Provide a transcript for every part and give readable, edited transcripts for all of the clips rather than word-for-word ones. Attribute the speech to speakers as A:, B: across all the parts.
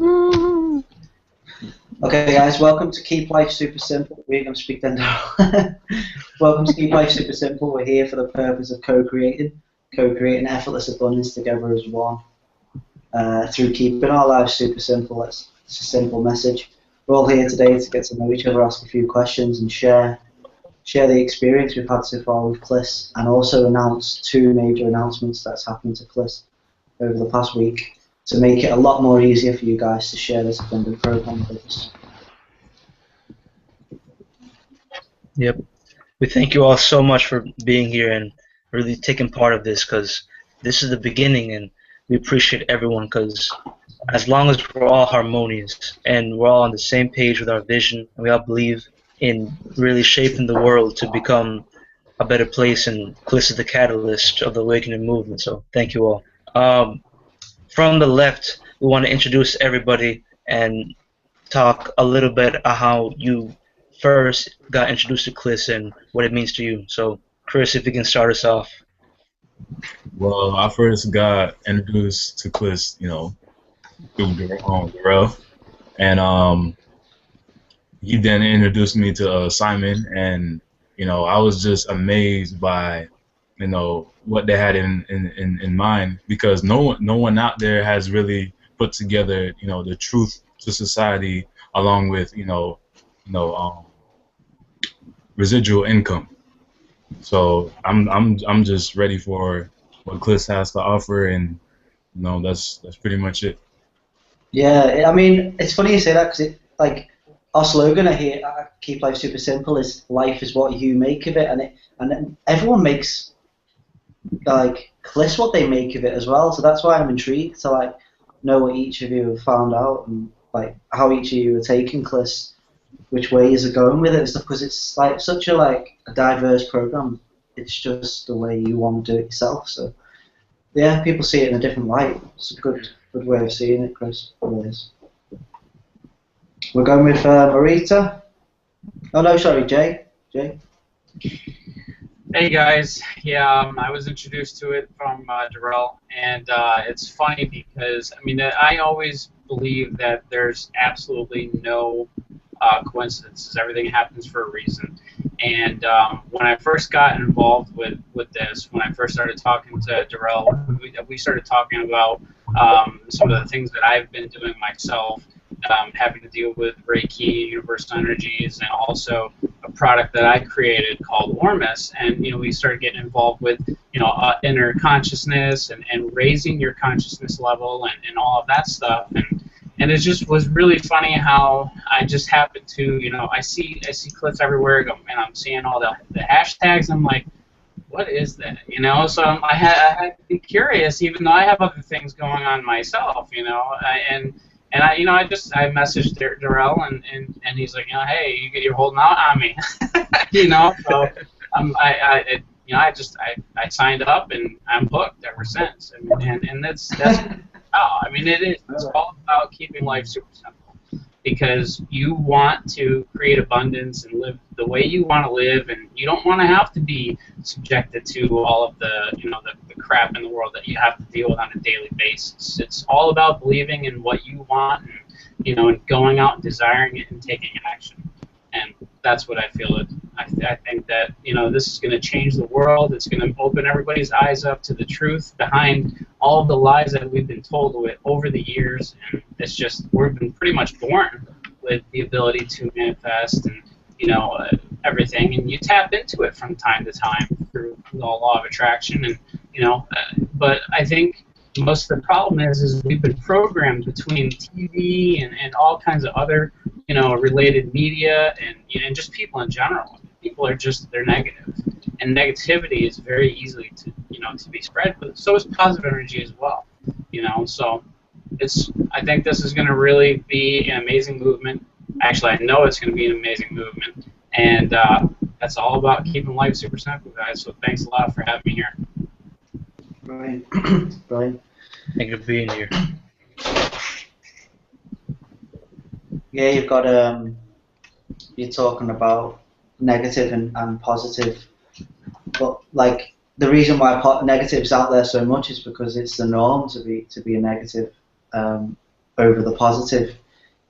A: Okay, guys, welcome to Keep Life Super Simple. We're going to speak then now. Welcome to Keep Life Super Simple. We're here for the purpose of co-creating effortless abundance together as one. Through keeping our lives super simple. It's a simple message. We're all here today to get to know each other, ask a few questions, and share the experience we've had so far with KLSS, and also announce two major announcements that's happened to KLSS over the past week to make it a lot more easier for you guys to share this abundant program with us.
B: Yep. We thank you all so much for being here and really taking part of this, because this is the beginning, and we appreciate everyone, because as long as we're all harmonious and we're all on the same page with our vision, and we all believe in really shaping the world to become a better place, and KLSS is the catalyst of the awakening movement. So thank you all. From the left, we want to introduce everybody and talk a little bit about how you first got introduced to KLSS and what it means to you. So, Chris, if you can start us off.
C: Well, I first got introduced to KLSS, through Darrell, and he then introduced me to Simon, and I was just amazed by what they had in mind, because no one out there has really put together the truth to society, along with residual income. So I'm just ready for what KLSS has to offer, and that's pretty much it.
A: Yeah, I mean, it's funny you say that, because our slogan here at Keep Life Super Simple is "Life is what you make of it," and everyone makes KLSS what they make of it as well. So that's why I'm intrigued to know what each of you have found out, and how each of you are taking KLSS, which ways are going with it and stuff, because it's such a diverse program. It's just the way you want to do it yourself. So yeah, people see it in a different light. It's a good way of seeing it, Chris. It really is. We're going with Marita. Oh no, sorry, Jay.
D: Hey guys, yeah, I was introduced to it from Darrell, and it's funny because I always believe that there's absolutely no coincidences. Everything happens for a reason. And when I first got involved with this, when I first started talking to Darrell, we started talking about some of the things that I've been doing myself, having to deal with Reiki, universal energies, and also a product that I created called Ormus. And we started getting involved with inner consciousness and raising your consciousness level and all of that stuff. And it just was really funny how I just happened to, I see KLSS everywhere, and I'm seeing all the hashtags. I'm like, what is that? So I had to be curious, even though I have other things going on myself, and I messaged Darrell, and he's like, hey, you're holding out on me, So I signed up, and I'm hooked ever since. And that's it is. It's all about keeping life super simple, because you want to create abundance and live the way you want to live, and you don't want to have to be subjected to all of the the crap in the world that you have to deal with on a daily basis. It's all about believing in what you want, and and going out and desiring it and taking action. And that's what I feel. I think that this is going to change the world. It's going to open everybody's eyes up to the truth behind all of the lies that we've been told over the years. And it's just, we've been pretty much born with the ability to manifest and everything, and you tap into it from time to time through the law of attraction. And but I think most of the problem is we've been programmed between TV and all kinds of other related media and just people in general. People are they're negative, and negativity is very easily to be spread. But so is positive energy as well. So I think this is going to really be an amazing movement. Actually, I know it's going to be an amazing movement, and that's all about keeping life super simple, guys. So thanks a lot for having me here.
A: Brilliant.
B: Thank you for being here.
A: Yeah, you've got you're talking about negative and positive, but the reason why negative's out there so much is because it's the norm to be a negative, and over the positive,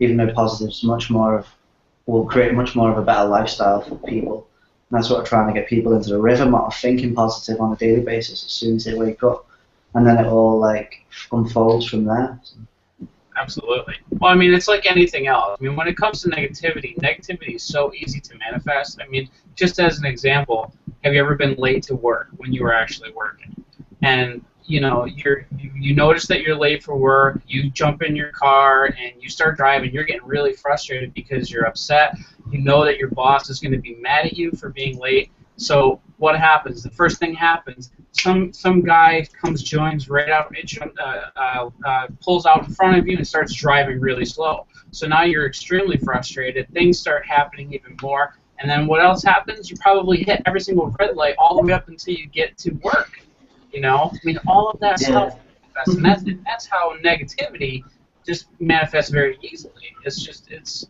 A: even though positive's much more of, will create much more of a better lifestyle for people. And that's what we're trying to get people into the rhythm of thinking positive on a daily basis as soon as they wake up, and then it all like unfolds from there. So.
D: Absolutely. Well, I mean, it's like anything else. I mean, when it comes to negativity, negativity is so easy to manifest. I mean, just as an example, have you ever been late to work when you were actually working? And you know, you notice that you're late for work, you jump in your car and you start driving, you're getting really frustrated because you're upset. You know that your boss is going to be mad at you for being late. So what happens? The first thing happens, some guy comes, joins right out, pulls out in front of you and starts driving really slow. So now you're extremely frustrated. Things start happening even more. And then what else happens? You probably hit every single red light all the way up until you get to work. You know, I mean, all of that stuff manifests, and that's how negativity just manifests very easily. It's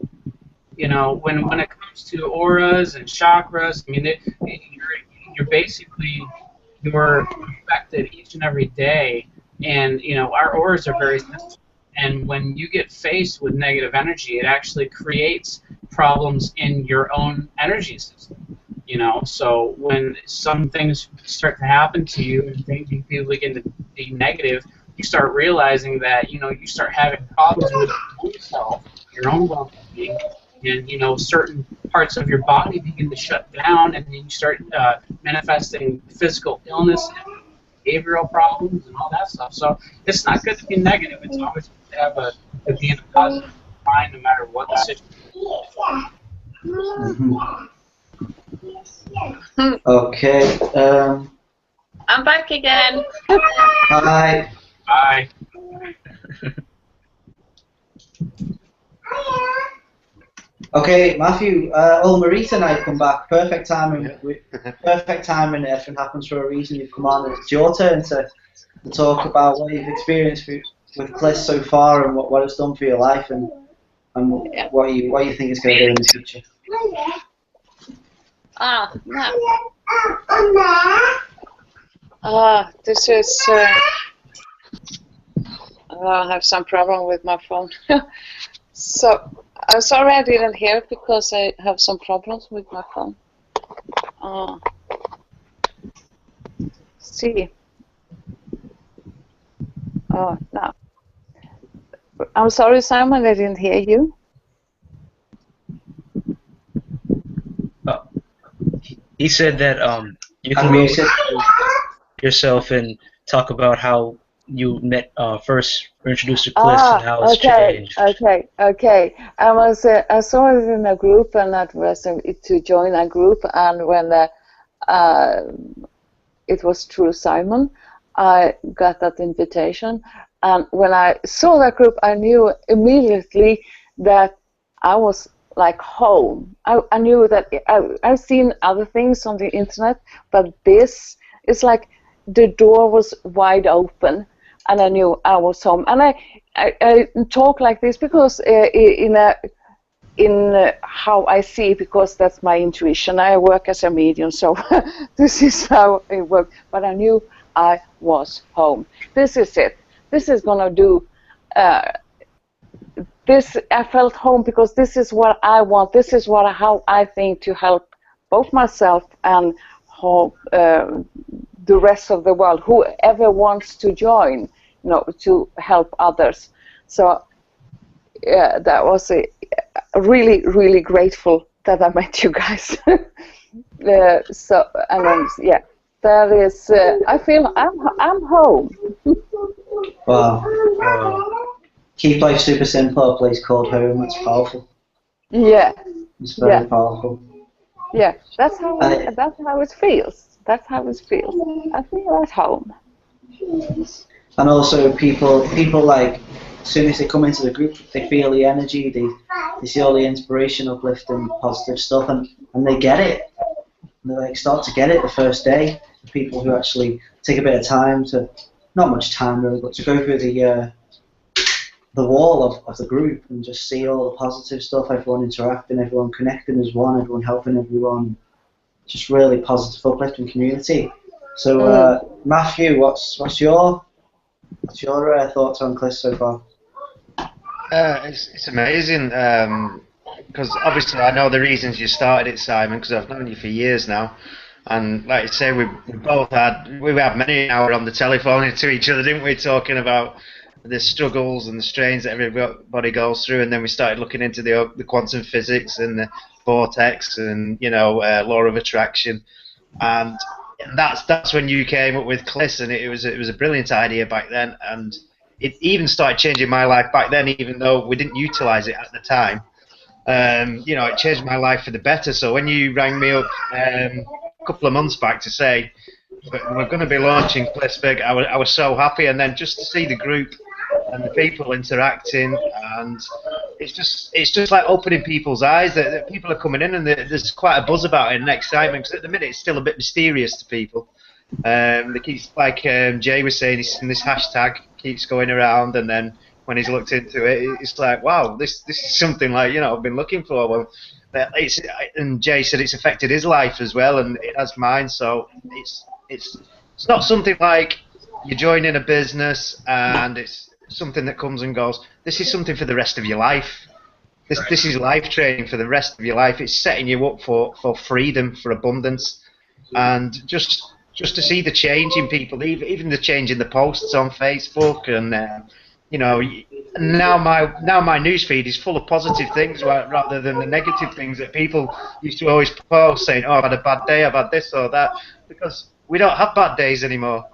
D: you know, when it comes to auras and chakras, I mean, you're basically you're affected each and every day, and you know, our auras are very sensitive, and when you get faced with negative energy, it actually creates problems in your own energy system. You know, so when some things start to happen to you and things you begin to be negative, you start realizing that, you know, you start having problems with yourself, your own well-being, and, you know, certain parts of your body begin to shut down, and then you start manifesting physical illness and behavioral problems and all that stuff. So it's not good to be negative. It's always good to have to be in a positive mind no matter what the situation is.
A: Mm-hmm. Okay.
E: I'm back again.
A: Hi.
D: Bye.
A: Okay, Matthew. Marita and I come back. Perfect timing. Perfect timing. Everything happens for a reason. You've come on. It's your turn to talk about what you've experienced with Cliss so far and what it's done for your life and what you think it's going to do in the future.
E: No. This is. I have some problem with my phone. So I'm sorry I didn't hear it because I have some problems with my phone. See. Oh no. I'm sorry, Simon. I didn't hear you.
B: He said that you can go yourself and talk about how you met first, were introduced to Cliss and how it's changed.
E: Okay. I saw it in a group and I was to join a group, and when it was through Simon, I got that invitation, and when I saw that group, I knew immediately that I was like home. I knew that I've seen other things on the internet, but this is like the door was wide open, and I knew I was home. And I talk like this because in how I see, because that's my intuition. I work as a medium, so this is how it works. But I knew I was home. This is it. This is gonna do. This I felt home because this is what I want. This is how I think to help both myself and the rest of the world, whoever wants to join, you know, to help others. So that was really, really grateful that I met you guys. So and then, yeah, that is. I feel I'm home.
A: Wow. Keep life super simple. A place called home. It's powerful.
E: Yeah.
A: It's very powerful.
E: Yeah, that's how it feels. That's how it feels. I feel at home.
A: And also, people like, as soon as they come into the group, they feel the energy. They see all the inspiration, uplifting, positive stuff, and they get it. And they like start to get it the first day. The people who actually take a bit of time to, not much time really, but to go through the wall of the group and just see all the positive stuff, everyone interacting, everyone connecting as one, everyone helping everyone, just really positive, uplifting community. So Matthew, what's your thoughts on Cliss so far?
F: It's amazing because obviously I know the reasons you started it, Simon, because I've known you for years now. And like you say, we had many an hour on the telephone to each other, didn't we, talking about the struggles and the strains that everybody goes through. And then we started looking into the quantum physics and the vortex and law of attraction. And that's when you came up with Cliss, and it was a brilliant idea back then. And it even started changing my life back then, even though we didn't utilize it at the time. It changed my life for the better. So when you rang me up a couple of months back to say we're going to be launching Clissbig, I was so happy. And then just to see the group and the people interacting, and it's just like opening people's eyes that people are coming in, and there's quite a buzz about it and excitement, because at the minute it's still a bit mysterious to people. They keep, like Jay was saying, he's seen this hashtag keeps going around, and then when he's looked into it, it's like, wow, this is something like I've been looking for. Well, and Jay said it's affected his life as well, and it has mine. So it's not something like you join in a business and it's something that comes and goes. This is something for the rest of your life. This is life training for the rest of your life. It's setting you up for freedom, for abundance, and just to see the change in people, even the change in the posts on Facebook, and now my newsfeed is full of positive things rather than the negative things that people used to always post, saying, "Oh, I've had a bad day, I've had this or that," because we don't have bad days anymore.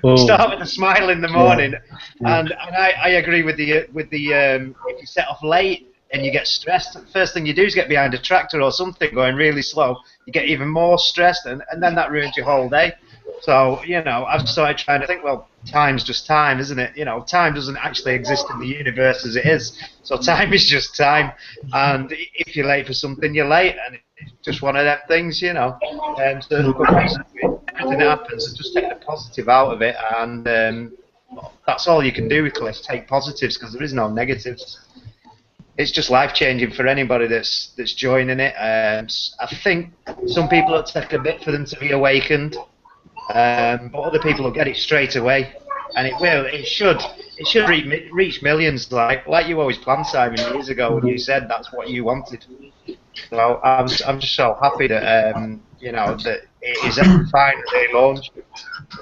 F: We start with a smile in the morning, and I agree with the if you set off late and you get stressed, the first thing you do is get behind a tractor or something going really slow. You get even more stressed, and then that ruins your whole day. So I've started trying to think, well, time's just time, isn't it? Time doesn't actually exist in the universe as it is. So time is just time, and if you're late for something, you're late, and it's just one of them things, So basically, everything that happens, just take the positive out of it, and that's all you can do with Cliff. Take positives, because there is no negatives. It's just life changing for anybody that's joining it. I think some people it'll take a bit for them to be awakened, but other people will get it straight away, and it should reach millions, like you always planned, Simon, years ago when you said that's what you wanted. So I'm just so happy that that it is finally launched.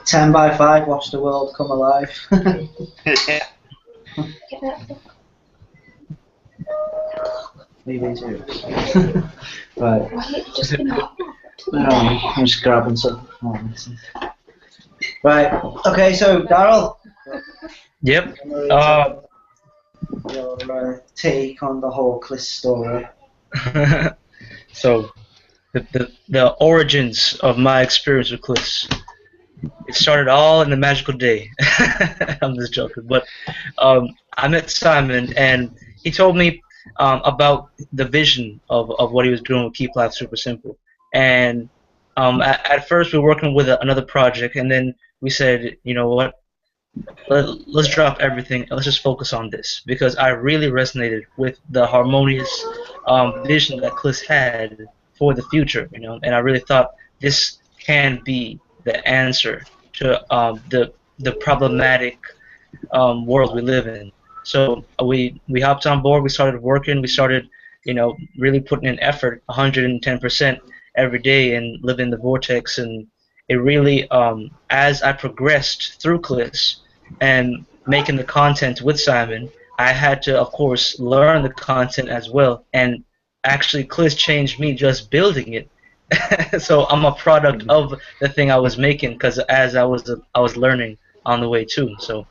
A: 10 by 5, watch the world come alive.
F: Yeah.
A: Leave it to right. I'm just grabbing some. Right. Okay. So Daryl.
B: Yep.
A: Your take on the whole Cliss story.
B: So, the origins of my experience with Cliss. It started all in the magical day. I'm just joking, but I met Simon, and he told me about the vision of what he was doing with Keep Life Super Simple. And at first we were working with another project, and then we said, you know what, let's drop everything and let's just focus on this, because I really resonated with the harmonious vision that Cliss had for the future, and I really thought this can be the answer to the problematic world we live in. So we hopped on board. We started working. We started, really putting in effort, 110% every day, and living the vortex. And it really, as I progressed through Cliss and making the content with Simon, I had to, of course, learn the content as well. And actually, Cliss changed me just building it. So I'm a product of the thing I was making, because as I was learning on the way too. So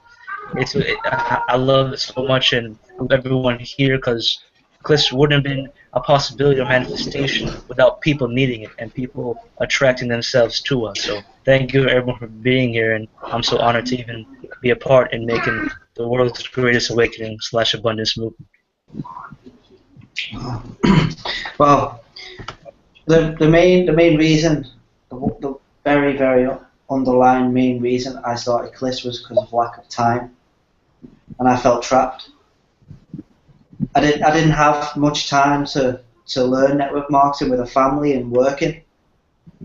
B: I love it so much, and everyone here, because Cliss wouldn't have been a possibility or manifestation without people needing it and people attracting themselves to us. So thank you everyone for being here, and I'm so honored to even be a part in making the world's greatest awakening / abundance movement.
A: Well, the main reason, the very, very underlying main reason I started Cliss was because of lack of time, and I felt trapped. I didn't have much time to learn network marketing with a family and working,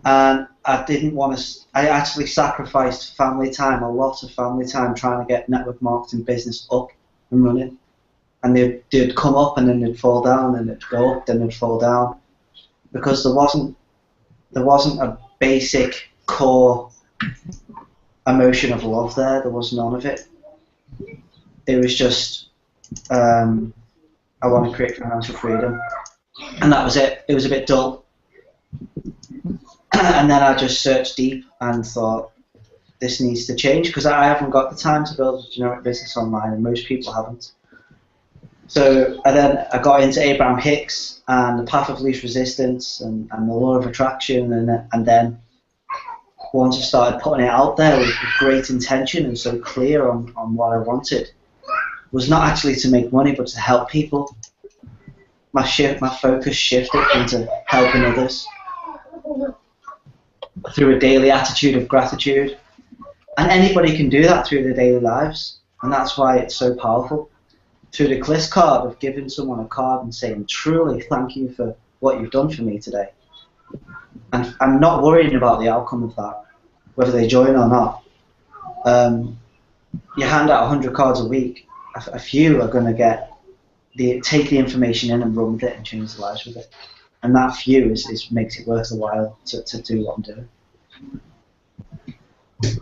A: and I didn't want to. I actually sacrificed family time, a lot of family time, trying to get network marketing business up and running. and they'd come up and then they'd fall down, and they'd go up, then they'd fall down, because there wasn't a basic core emotion of love there. There was none of it. It was just, I want to create financial freedom, and that was it. It was a bit dull. And then I just searched deep and thought, this needs to change, because I haven't got the time to build a generic business online, and most people haven't. So I got into Abraham Hicks and the path of least resistance and the law of attraction, and then once I started putting it out there with great intention and so clear on what I wanted, was not actually to make money but to help people. My focus shifted into helping others through a daily attitude of gratitude. And anybody can do that through their daily lives, and that's why it's so powerful. Through the KLSS card, of giving someone a card and saying, truly, thank you for what you've done for me today. And I'm not worrying about the outcome of that, whether they join or not. You hand out 100 cards a week, a few are going to take the information in and run with it and change their lives with it. And that few makes it worth the while to do what I'm doing.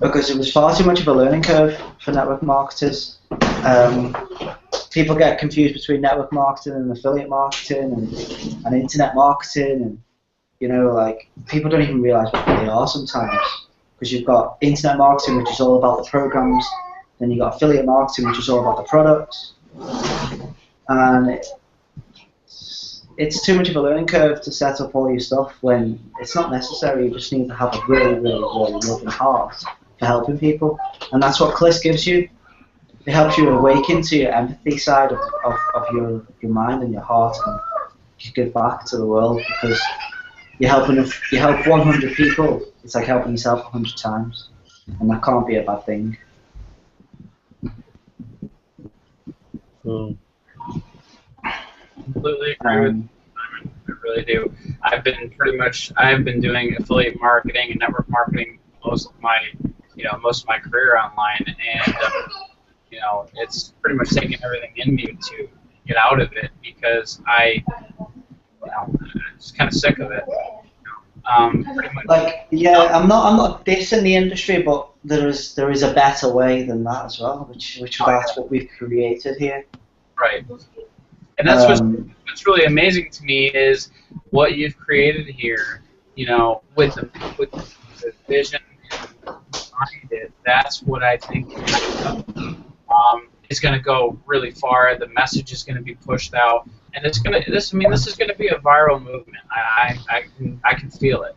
A: Because it was far too much of a learning curve for network marketers. People get confused between network marketing and affiliate marketing and internet marketing, and like, people don't even realize what they are sometimes. Because you've got internet marketing, which is all about the programs, then you've got affiliate marketing, which is all about the products, and it's too much of a learning curve to set up all your stuff when it's not necessary. You just need to have a really, really, really loving heart for helping people, and that's what KLSS gives you. It helps you awaken to your empathy side of your mind and your heart, and you give back to the world, because you help 100 people. It's like helping yourself 100 times, and that can't be a bad thing.
D: Completely agree with Simon. I really do. I've been doing affiliate marketing and network marketing most of my career online, and it's pretty much taken everything in me to get out of it, because I'm just kind of sick of it. Pretty much.
A: Like, yeah, I'm not dissing the industry, but there is a better way than that as well, which that's what we've created here.
D: Right. And that's what's really amazing to me is what you've created here. With the vision behind it. That's what I think is going to go really far. The message is going to be pushed out, and this is going to be a viral movement. I can feel it.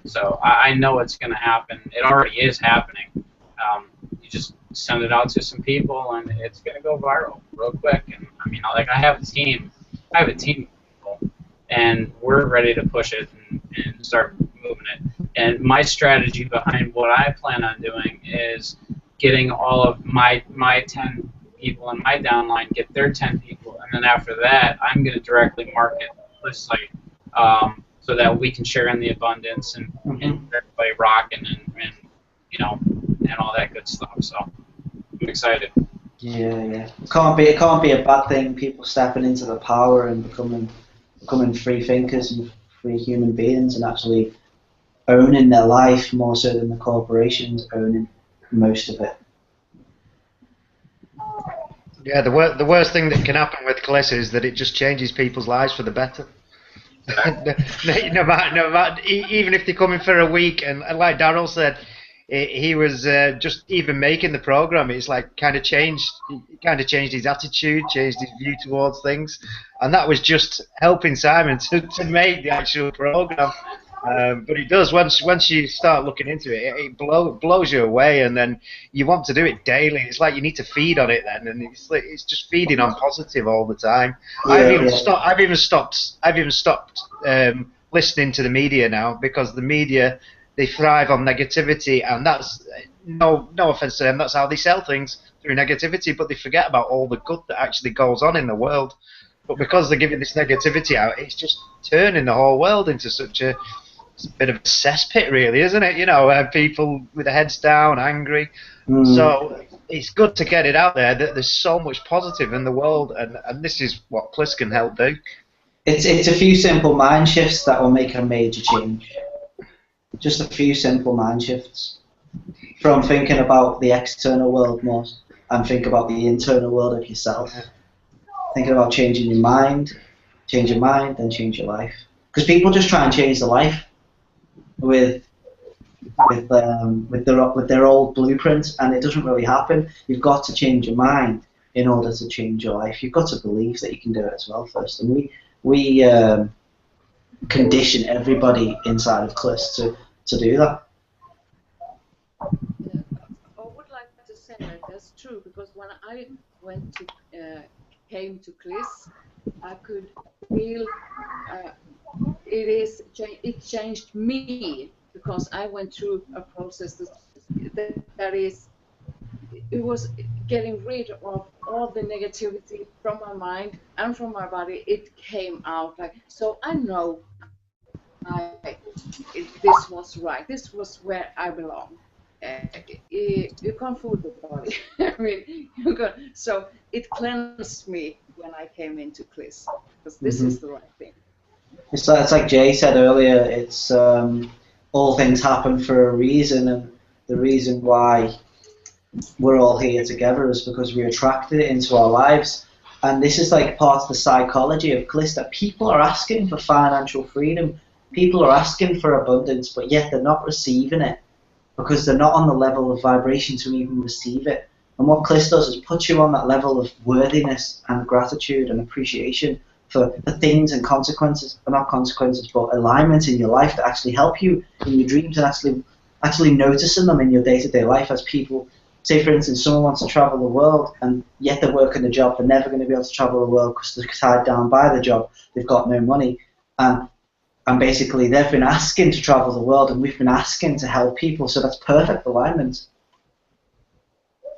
D: So I know it's going to happen. It already is happening. You just send it out to some people, and it's going to go viral real quick. And I have a team. I have a team of people, and we're ready to push it and start moving it. And my strategy behind what I plan on doing is getting all of my 10 people in my downline, get their 10 people, and then after that, I'm going to directly market this site so that we can share in the abundance and everybody rocking and all that good stuff. So I'm excited.
A: Yeah. It can't be a bad thing. People stepping into the power and becoming free thinkers and free human beings, and actually owning their life more so than the corporations owning most of it.
F: Yeah, the worst thing that can happen with KLSS is that it just changes people's lives for the better. no matter, even if they come in for a week, and like Daryl said, he was just even making the program. It's like kind of changed his attitude, changed his view towards things, and that was just helping Simon to make the actual program. But it does, once you start looking into it, it blows you away, and then you want to do it daily. It's like you need to feed on it then, and it's just feeding on positive all the time. Yeah, I've even stopped listening to the media now, because the media, they thrive on negativity, and that's no offense to them, that's how they sell things, through negativity, but they forget about all the good that actually goes on in the world. But because they're giving this negativity out, it's just turning the whole world into such a bit of a cesspit, really, isn't it? People with their heads down, angry, So it's good to get it out there that there's so much positive in the world, and this is what Kliss can help do.
A: It's a few simple mind shifts that will make a major change. Just a few simple mind shifts. From thinking about the external world more and think about the internal world of yourself. Thinking about changing your mind, then change your life. Because people just try and change their life with their old blueprints, and it doesn't really happen. You've got to change your mind in order to change your life. You've got to believe that you can do it as well first. And we condition everybody inside of Kliss to do that.
E: Yeah, I would like to say that that's true, because when I went to came to Kliss, I could feel it changed me, because I went through a process that is, it was getting rid of all the negativity from my mind and from my body. It came out so I know this was right. This was where I belong. You can't fool the body. I mean, so it cleansed me when I came into Kliss, because this is the right thing.
A: It's like Jay said earlier. It's all things happen for a reason, and the reason why we're all here together is because we attracted it into our lives. And this is like part of the psychology of Kliss, that people are asking for financial freedom. People are asking for abundance, but yet they're not receiving it because they're not on the level of vibration to even receive it. And what Kliss does is put you on that level of worthiness and gratitude and appreciation for things and consequences, or not consequences, but alignments in your life that actually help you in your dreams, and actually noticing them in your day-to-day life. As people, say for instance, someone wants to travel the world, and yet they're working a job, they're never going to be able to travel the world because they're tied down by the job, they've got no money. And basically they've been asking to travel the world, and we've been asking to help people, so that's perfect alignment.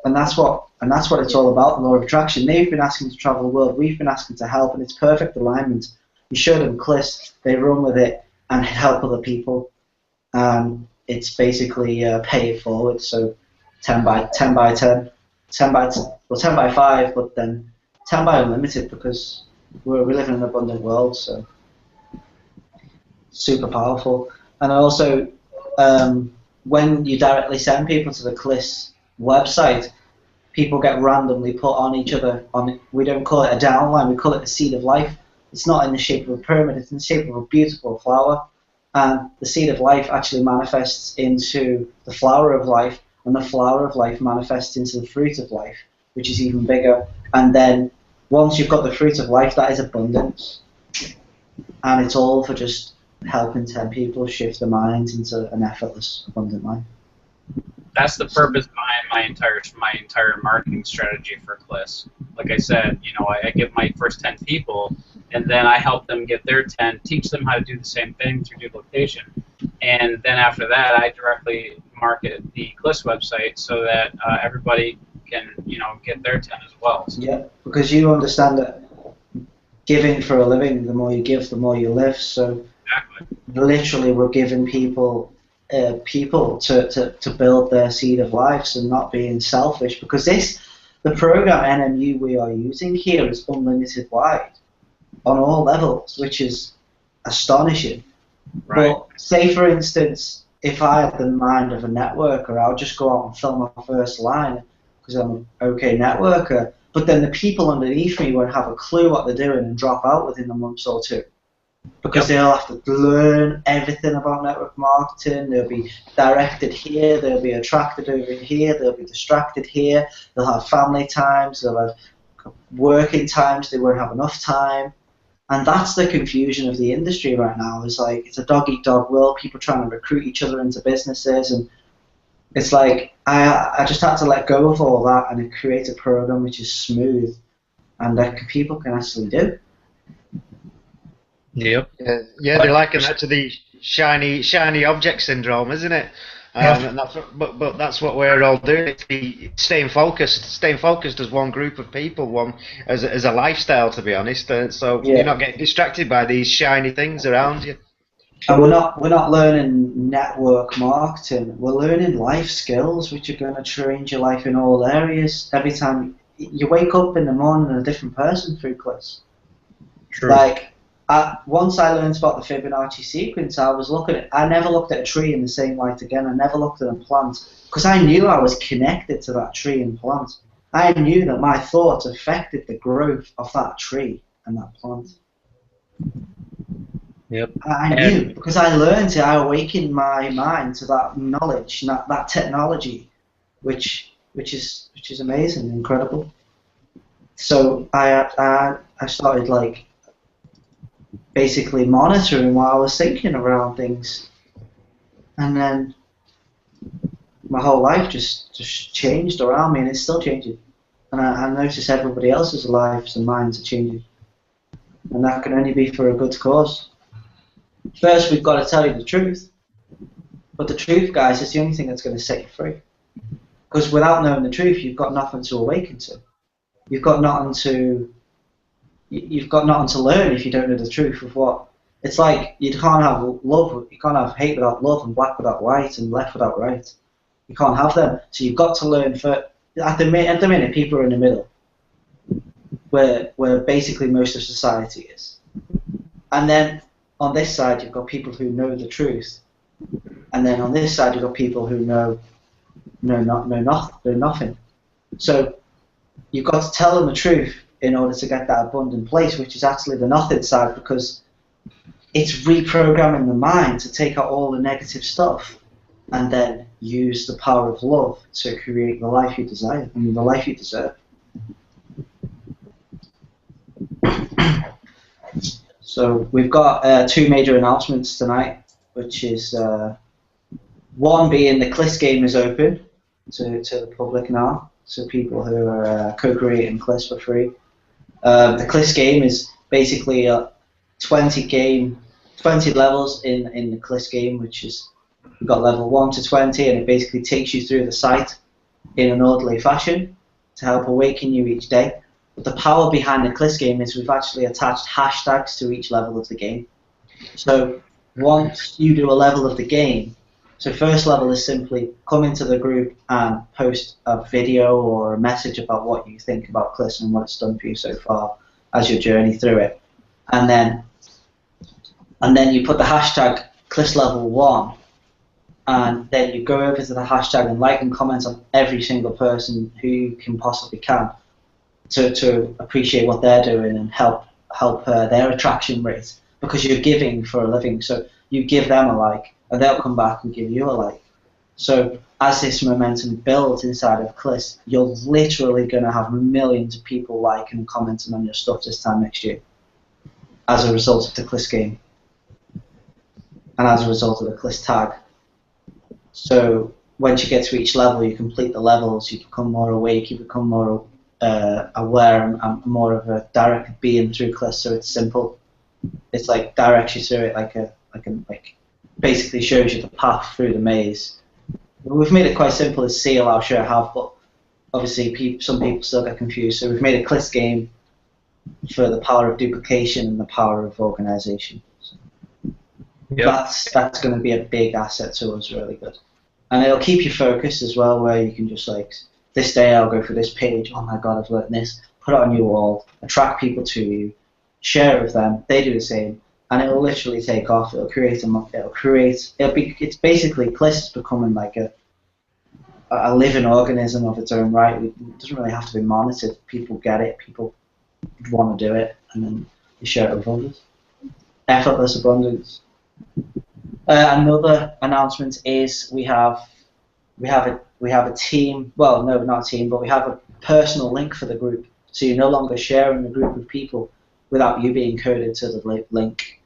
A: And that's what it's all about, the law of attraction. They've been asking to travel the world, we've been asking to help, and it's perfect alignment. You show them Kliss, they run with it and help other people. It's basically pay it forward, so 10 by 10, 10 by 5, but then 10 by unlimited, because we live in an abundant world, so super powerful. And also, when you directly send people to the Kliss website, people get randomly put on each other. We don't call it a downline, we call it a seed of life. It's not in the shape of a pyramid, it's in the shape of a beautiful flower. And the seed of life actually manifests into the flower of life, and the flower of life manifests into the fruit of life, which is even bigger. And then once you've got the fruit of life, that is abundance. And it's all for just helping 10 people shift their minds into an effortless, abundant life.
D: That's the purpose behind my entire marketing strategy for Kliss. Like I said, I get my first 10 people, and then I help them get their 10, teach them how to do the same thing through duplication, and then after that, I directly market the Kliss website so that everybody can, get their 10 as well. So,
A: yeah, because you understand that giving for a living, the more you give, the more you live. So
D: exactly.
A: Literally, we're giving people to build their seed of lives and not being selfish, because the program NMU we are using here is unlimited wide on all levels, which is astonishing.
D: Right.
A: But say for instance, if I had the mind of a networker, I would just go out and film my first line because I'm an okay networker, but then the people underneath me won't have a clue what they're doing and drop out within a month or two. Because they'll have to learn everything about network marketing. They'll be directed here, they'll be attracted over here, they'll be distracted here, they'll have family times, they'll have working times, they won't have enough time. And that's the confusion of the industry right now. It's like, it's a dog-eat-dog world, people trying to recruit each other into businesses, and it's like, I just had to let go of all that and create a program which is smooth and that people can actually do.
B: Yep.
F: Yeah, they liken that to the shiny object syndrome, isn't it? And but that's what we're all doing. It's staying focused as one group of people, as a lifestyle, to be honest. So you're not getting distracted by these shiny things around you.
A: And we're not learning network marketing. We're learning life skills, which are going to change your life in all areas. Every time you wake up in the morning, a different person through class.
B: True.
A: Like, once I learned about the Fibonacci sequence, I never looked at a tree in the same light again. I never looked at a plant because I knew I was connected to that tree and plant. I knew that my thoughts affected the growth of that tree and that plant.
B: Yep.
A: I knew because I learned it. I awakened my mind to that knowledge, that technology, which is amazing, incredible. So I started like basically monitoring what I was thinking around things, and then my whole life just changed around me, and it's still changing. And I notice everybody else's lives and minds are changing, and that can only be for a good cause. First, we've got to tell you the truth. But the truth, guys, is the only thing that's going to set you free. Because without knowing the truth, you've got nothing to awaken to. You've got nothing to learn if you don't know the truth of what. It's like you can't have love, you can't have hate without love, and black without white, and left without right. You can't have them. So you've got to learn at the minute, people are in the middle, where basically most of society is. And then on this side, you've got people who know the truth, and then on this side, you've got people who know nothing. So you've got to tell them the truth in order to get that abundant place, which is actually the nothing side, because it's reprogramming the mind to take out all the negative stuff and then use the power of love to create the life you desire and the life you deserve. So we've got two major announcements tonight, which is one being the CLIS game is open to the public now, so people who are co-creating CLIS for free. The CLIS game is basically a 20 levels in the CLIS game, which is, we've got level 1 to 20, and it basically takes you through the site in an orderly fashion to help awaken you each day. But the power behind the CLIS game is we've actually attached hashtags to each level of the game. So once you do a level of the game, so first level is simply come into the group and post a video or a message about what you think about CLIS and what it's done for you so far as your journey through it. And then you put the hashtag CLIS level 1, and then you go over to the hashtag and like and comment on every single person who you can possibly can to appreciate what they're doing and help their attraction rate, because you're giving for a living. So you give them a like and they'll come back and give you a like. So as this momentum builds inside of CLIS, you're literally going to have millions of people liking and commenting on your stuff this time next year as a result of the CLIS game and as a result of the CLIS tag. So once you get to each level, you complete the levels, you become more awake, you become more aware and more of a direct being through CLIS. So it's simple. It's like directs you through it, like basically shows you the path through the maze. We've made it quite simple as see, allow, share, have, but obviously some people still get confused. So we've made a CLIS game for the power of duplication and the power of organization. So yep. That's going to be a big asset to us, really good. And it'll keep you focused as well, where you can just like, this day I'll go through this page, oh my god, I've learned this, put it on your wall, attract people to you, share it with them, they do the same, and it'll literally take off. It's basically, CLIS is becoming like a living organism of its own right. It doesn't really have to be monitored. People get it, people want to do it, and then they share it with others. Effortless abundance. Another announcement is we have a team. Well, no, not a team, but we have a personal link for the group. So you're no longer sharing the group with people without you being coded to the link.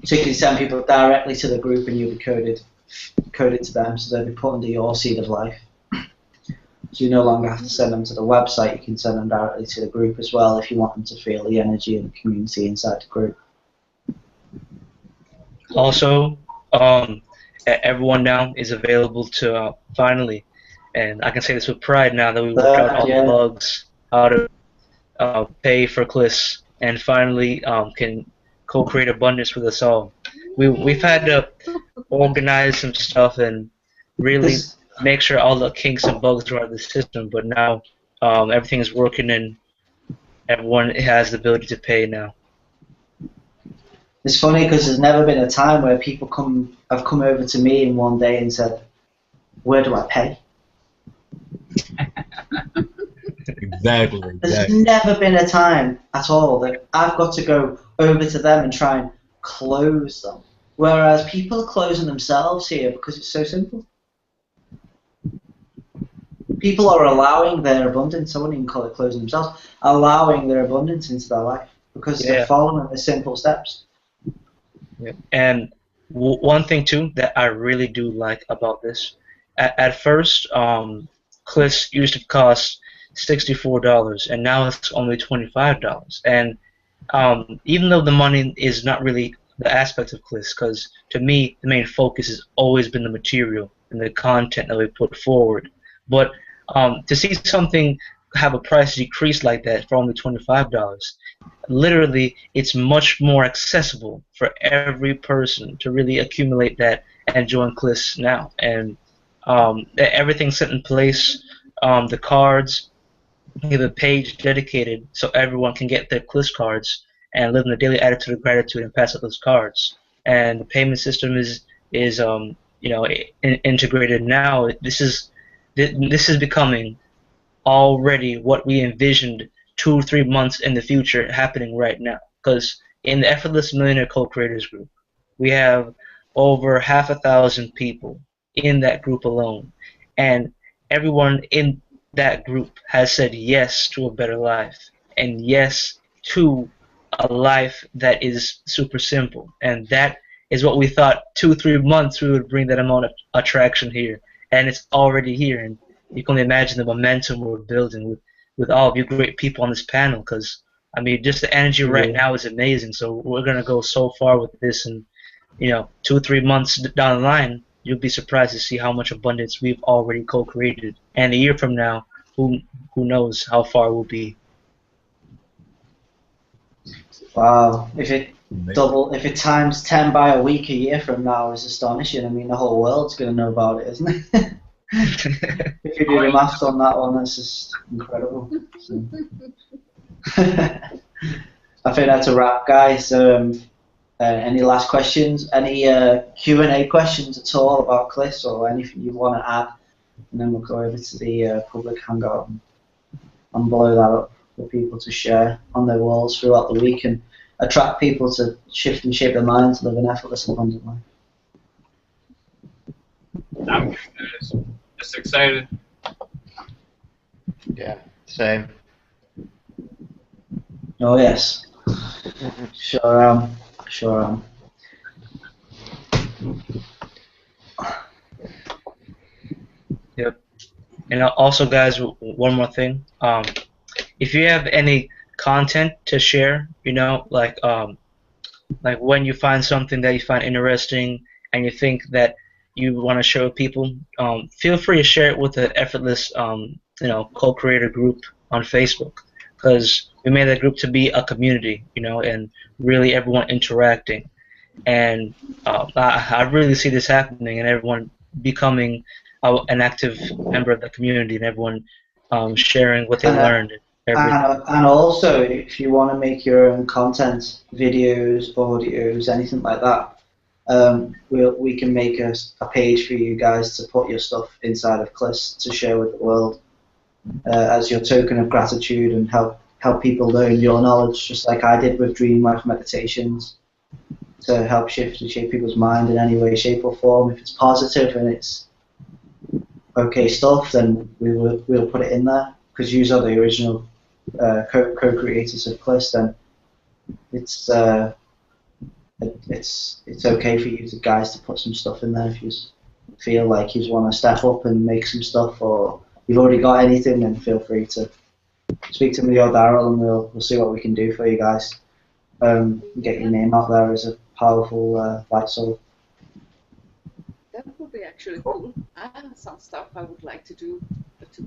A: So you can send people directly to the group, and you'll be coded to them, so they'll be put under your seed of life. So you no longer have to send them to the website. You can send them directly to the group as well if you want them to feel the energy and the community inside the group.
B: Also, everyone now is available to finally, and I can say this with pride now that we worked out all the bugs, how to pay for CLIS, and finally can co-create abundance with us all. we've had to organize some stuff and really make sure all the kinks and bugs are out of the system. But now everything is working and everyone has the ability to pay now.
A: It's funny because there's never been a time where people have come over to me in one day and said, "Where do I pay?"
C: Exactly.
A: There's never been a time at all that I've got to go over to them and try and close them. Whereas people are closing themselves here because it's so simple. People are allowing their abundance, I wouldn't even call it closing themselves, allowing their abundance into their life because they're following the simple steps.
B: Yeah. And one thing too that I really do like about this, at first, Cliss used to cost $64, and now it's only $25. And even though the money is not really the aspect of Cliss, because to me the main focus has always been the material and the content that we put forward. But to see something have a price decrease like that for only $25, literally it's much more accessible for every person to really accumulate that and join Cliss now. And everything's set in place. The cards, we have a page dedicated so everyone can get their Cliss cards and live in the daily attitude of gratitude and pass out those cards. And the payment system is integrated now. This is becoming already what we envisioned 2 or 3 months in the future happening right now. Because in the Effortless Millionaire Co-Creators group, we have over 500,000 people in that group alone, and everyone in that group has said yes to a better life and yes to a life that is super simple. And that is what we thought 2 or 3 months we would bring that amount of attraction here, and it's already here. And you can only imagine the momentum we're building with all of you great people on this panel, because I mean just the energy right now is amazing. So we're gonna go so far with this, and 2 or 3 months down the line, you'll be surprised to see how much abundance we've already co-created. And a year from now, who knows how far we'll be.
A: Wow, if it times 10 by a week a year from now is astonishing. I mean, the whole world's going to know about it, isn't it? If you do the maths on that one, that's just incredible. So. I think that's a wrap, guys. Any last questions? Any Q&A questions at all about Cliss or anything you want to add? And then we'll go over to the public Hangout and blow that up for people to share on their walls throughout the week and attract people to shift and shape their minds to live an effortless and abundant life.
D: I'm good, guys. Just excited.
F: Yeah, same.
A: Oh yes, sure am. Sure am.
B: Yep. And also, guys, one more thing. If you have any content to share, like when you find something that you find interesting and you think that you want to share with people, feel free to share it with the Effortless, co-creator group on Facebook, because we made that group to be a community, and really everyone interacting. And I really see this happening, and everyone becoming an active member of the community, and everyone sharing what they learned.
A: And also, if you want to make your own content, videos, audios, anything like that, we can make a page for you guys to put your stuff inside of Cliss to share with the world as your token of gratitude and help people learn your knowledge, just like I did with Dream Life Meditations, to help shift and shape people's mind in any way, shape or form. If it's positive and it's okay stuff, then we'll put it in there, because you are the original co-creators of Cliss. Then it's okay for you guys to put some stuff in there if you feel like you want to step up and make some stuff, or you've already got anything, then feel free to speak to me or Daryl, and we'll see what we can do for you guys. Get your name out there as a powerful light soul.
E: That would be actually cool. I have some stuff I would like to do to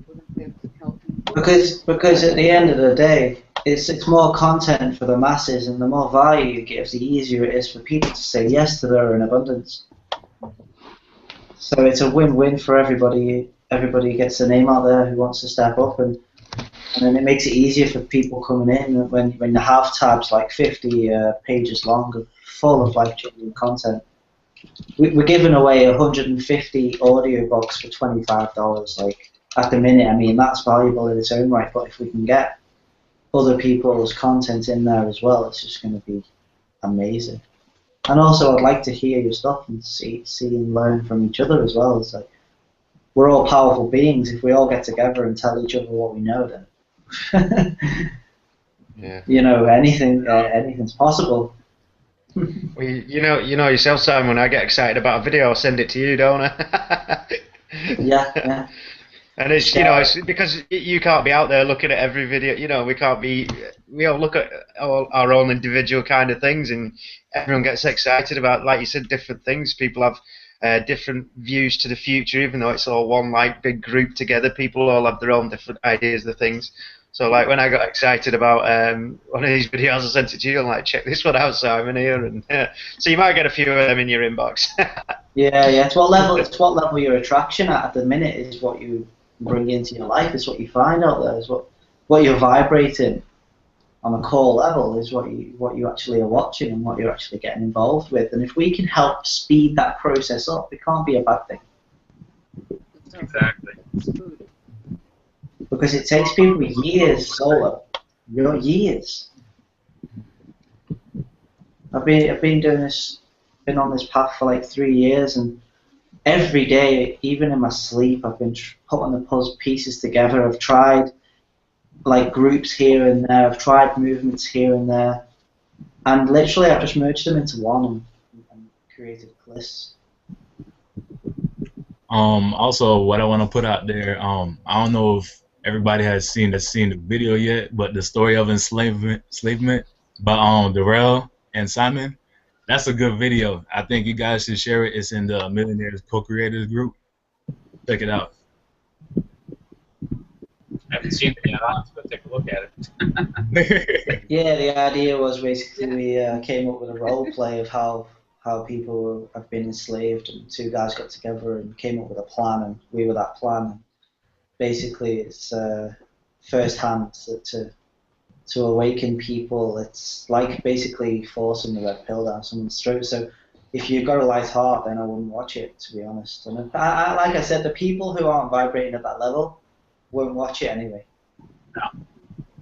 E: help.
A: Because at the end of the day, it's more content for the masses, and the more value you give, the easier it is for people to say yes to their own abundance. So it's a win-win for everybody. Everybody gets a name out there who wants to step up, and then it makes it easier for people coming in when you have tabs like 50 pages long, full of life-changing content. We're giving away 150 audiobooks for $25. Like at the minute, I mean that's valuable in its own right. But if we can get other people's content in there as well, it's just going to be amazing. And also, I'd like to hear your stuff and see and learn from each other as well. It's like we're all powerful beings. If we all get together and tell each other what we know, then
F: Yeah.
A: you know anything's possible.
F: Well, you know yourself, Simon. When I get excited about a video, I'll send it to you, don't I?
A: Yeah.
F: And it's it's because you can't be out there looking at every video. We can't be. We all look at our own individual kind of things, and everyone gets excited about, like you said, different things. People have different views to the future, even though it's all one like big group together. People all have their own different ideas of things. So like when I got excited about one of these videos, I sent it to you. I'm like, check this one out, Simon here, and so you might get a few of them in your inbox.
A: Yeah. It's what level your attraction at the minute is what you bring into your life. Is what you find out there. Is what you're vibrating on a core level is what you actually are watching and what you're actually getting involved with. And if we can help speed that process up, it can't be a bad thing.
D: Exactly.
A: Because it takes people years solo. Years. I've been doing this, been on this path for like 3 years, and every day, even in my sleep, I've been putting the puzzle pieces together. I've tried like groups here and there. I've tried movements here and there, and literally I've just merged them into one and created lists.
C: Also, what I want to put out there, I don't know if everybody has seen the video yet, but the story of enslavement by Darrell and Simon, that's a good video. I think you guys should share it. It's in the Millionaires co-creators group. Check it out.
D: I haven't seen it yet. I'll have to go take a look at it.
A: Yeah, the idea was basically we came up with a role play of how people have been enslaved, and 2 guys got together and came up with a plan, and we were that plan. Basically, it's first hand to awaken people. It's like basically forcing the red pill down someone's throat. So if you've got a light heart, then I wouldn't watch it, to be honest. And like I said, the people who aren't vibrating at that level won't watch it anyway.
D: No.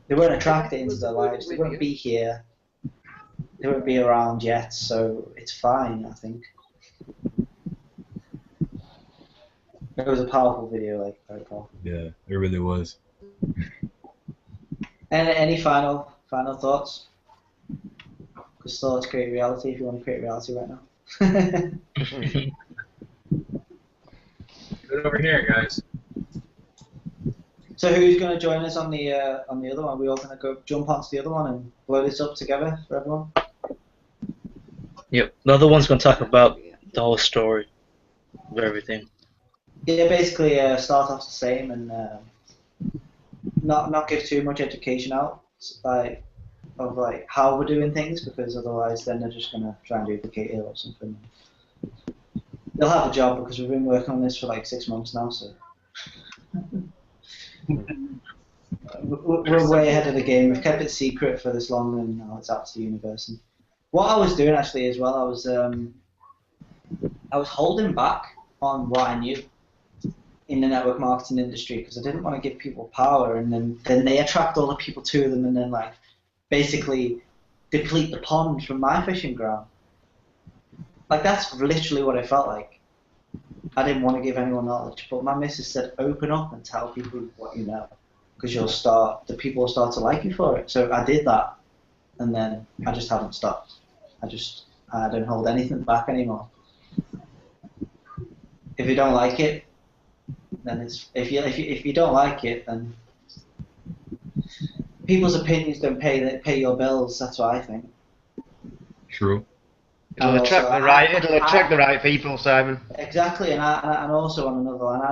A: They won't attract it into their lives. They won't be here. They won't be around yet. So it's fine, I think. It was a powerful video, like very powerful.
C: Yeah, it really was.
A: Any final thoughts? Because thoughts create reality. If you want to create reality right now.
D: Good over here, guys.
A: So who's going to join us on the other one? We're all going to go jump onto the other one and blow this up together for everyone.
B: Yep. The other one's going to talk about the whole story of everything.
A: Yeah, basically start off the same and not give too much education out of how we're doing things, because otherwise then they're just going to try and duplicate it or something. They'll have a job because we've been working on this for like 6 months now, so we're way ahead of the game. We've kept it secret for this long, and now it's out to the universe. And what I was doing actually as well, I was holding back on what I knew in the network marketing industry, because I didn't want to give people power, and then they attract other people to them, and then like basically deplete the pond from my fishing ground. Like that's literally what it felt like. I didn't want to give anyone knowledge, but my missus said, open up and tell people what you know, because the people will start to like you for it. So I did that, and then I just haven't stopped. I don't hold anything back anymore. If you don't like it, then it's if you don't like it, then people's opinions don't pay your bills. That's what I think.
C: True.
F: It'll attract the right people, Simon.
A: Exactly, and also on another line,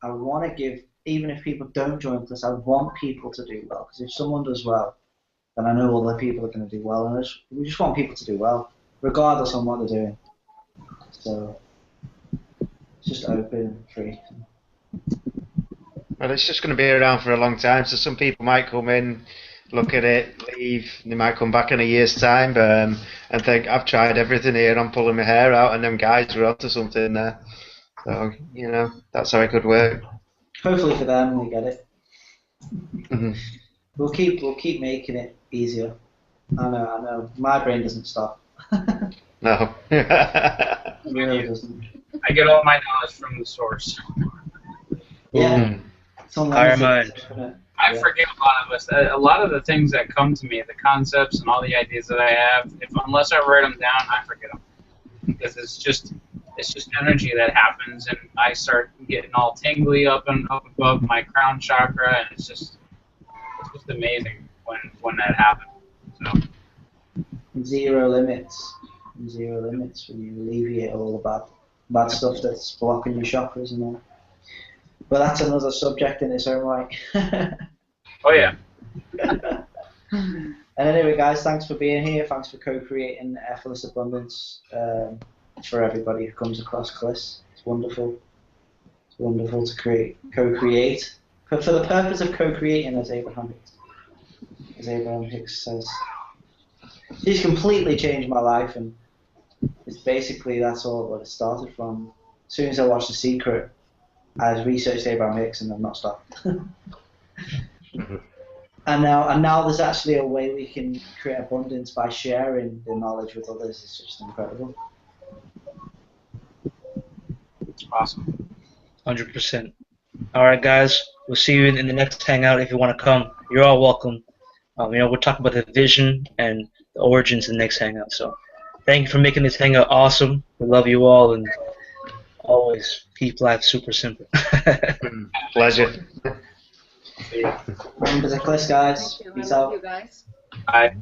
A: I want to give, even if people don't join us, I want people to do well, because if someone does well, then I know other people are going to do well. And we just want people to do well, regardless on what they're doing. So it's just open and free.
F: Well, it's just going to be around for a long time. So some people might come in, look at it, leave. They might come back in a year's time, and think I've tried everything here. I'm pulling my hair out, and them guys were onto something there. So that's how it could work.
A: Hopefully for them, they get it.
F: Mm-hmm.
A: We'll keep making it easier. I know. My brain doesn't stop.
F: No.
A: It really doesn't.
D: I get all my knowledge from the source.
A: Yeah.
B: Higher mind.
D: I forget a lot of this. A lot of the things that come to me, the concepts and all the ideas that I have, unless I write them down, I forget them. Because it's just energy that happens, and I start getting all tingly up above my crown chakra, and it's just amazing when that happens. So.
A: Zero limits when you alleviate all the bad stuff that's blocking your chakras and all. But that's another subject in its own right.
D: Oh yeah.
A: And anyway, guys, thanks for being here. Thanks for co-creating Effortless Abundance for everybody who comes across KLSS. It's wonderful. It's wonderful to co-create for the purpose of co-creating, as Abraham Hicks says. He's completely changed my life, and it's basically that's all what it started from. As soon as I watched The Secret, I researched Abraham Hicks and I've not stopped. And now there's actually a way we can create abundance by sharing the knowledge with others. It's just incredible.
D: Awesome.
B: 100%. All right, guys. We'll see you in the next hangout if you want to come. You're all welcome. We'll talk about the vision and the origins in the next hangout. So, thank you for making this hangout awesome. We love you all, and always keep life super simple.
F: Pleasure.
A: Remember the KLSS, guys. Peace out.
E: You guys.
D: Bye.